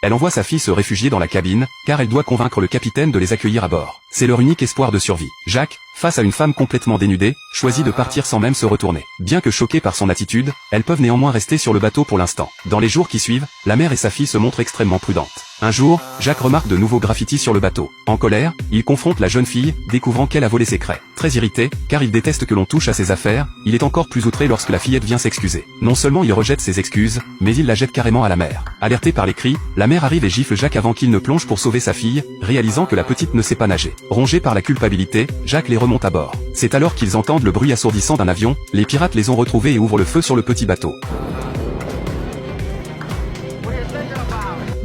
Elle envoie sa fille se réfugier dans la cabine, car elle doit convaincre le capitaine de les accueillir à bord. C'est leur unique espoir de survie. Jacques, face à une femme complètement dénudée, choisit de partir sans même se retourner. Bien que choquées par son attitude, elles peuvent néanmoins rester sur le bateau pour l'instant. Dans les jours qui suivent, la mère et sa fille se montrent extrêmement prudentes. Un jour, Jacques remarque de nouveaux graffitis sur le bateau. En colère, il confronte la jeune fille, découvrant qu'elle a volé ses craies. Très irrité, car il déteste que l'on touche à ses affaires, il est encore plus outré lorsque la fillette vient s'excuser. Non seulement il rejette ses excuses, mais il la jette carrément à la mer. Alertée par les cris, la mère arrive et gifle Jacques avant qu'il ne plonge pour sauver sa fille, réalisant que la petite ne sait pas nager. Rongé par la culpabilité, Jacques les remonte à bord. C'est alors qu'ils entendent le bruit assourdissant d'un avion, les pirates les ont retrouvés et ouvrent le feu sur le petit bateau.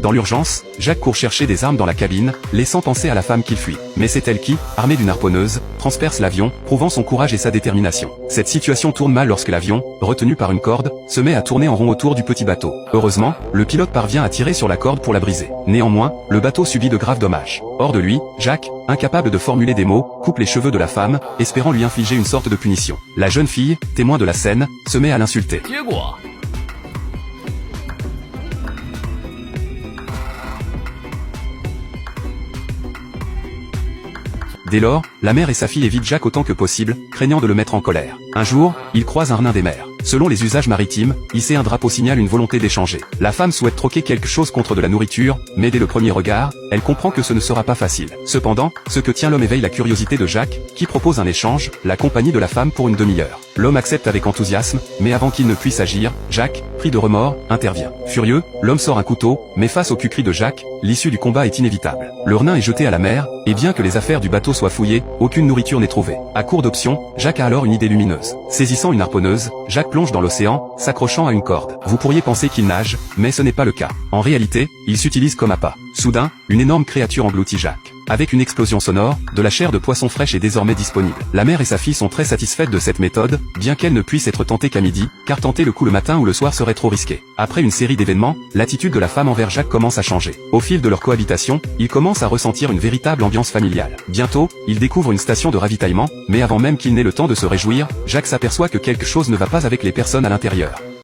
Dans l'urgence, Jacques court chercher des armes dans la cabine, laissant penser à la femme qu'il fuit. Mais c'est elle qui, armée d'une harponneuse, transperce l'avion, prouvant son courage et sa détermination. Cette situation tourne mal lorsque l'avion, retenu par une corde, se met à tourner en rond autour du petit bateau. Heureusement, le pilote parvient à tirer sur la corde pour la briser. Néanmoins, le bateau subit de graves dommages. Hors de lui, Jacques, incapable de formuler des mots, coupe les cheveux de la femme, espérant lui infliger une sorte de punition. La jeune fille, témoin de la scène, se met à l'insulter. Dès lors, la mère et sa fille évitent Jacques autant que possible, craignant de le mettre en colère. Un jour, ils croisent un renin des mers. Selon les usages maritimes, hisser un drapeau signale une volonté d'échanger. La femme souhaite troquer quelque chose contre de la nourriture, mais dès le premier regard, elle comprend que ce ne sera pas facile. Cependant, ce que tient l'homme éveille la curiosité de Jacques, qui propose un échange, la compagnie de la femme pour une demi-heure. L'homme accepte avec enthousiasme, mais avant qu'il ne puisse agir, Jacques, pris de remords, intervient. Furieux, l'homme sort un couteau, mais face au cul-cri de Jacques, l'issue du combat est inévitable. Le renin est jeté à la mer, et bien que les affaires du bateau soient fouillées, aucune nourriture n'est trouvée. À court d'options, Jacques a alors une idée lumineuse. Saisissant une harponneuse, Jacques plonge dans l'océan, s'accrochant à une corde. Vous pourriez penser qu'il nage, mais ce n'est pas le cas. En réalité, il s'utilise comme appât. Soudain, une énorme créature engloutit Jacques. Avec une explosion sonore, de la chair de poisson fraîche est désormais disponible. La mère et sa fille sont très satisfaites de cette méthode, bien qu'elle ne puisse être tentée qu'à midi, car tenter le coup le matin ou le soir serait trop risqué. Après une série d'événements, l'attitude de la femme envers Jacques commence à changer. Au fil de leur cohabitation, il commence à ressentir une véritable ambiance familiale. Bientôt, il découvre une station de ravitaillement, mais avant même qu'il n'ait le temps de se réjouir, Jacques s'aperçoit que quelque chose ne va pas avec les personnes à l'intérieur.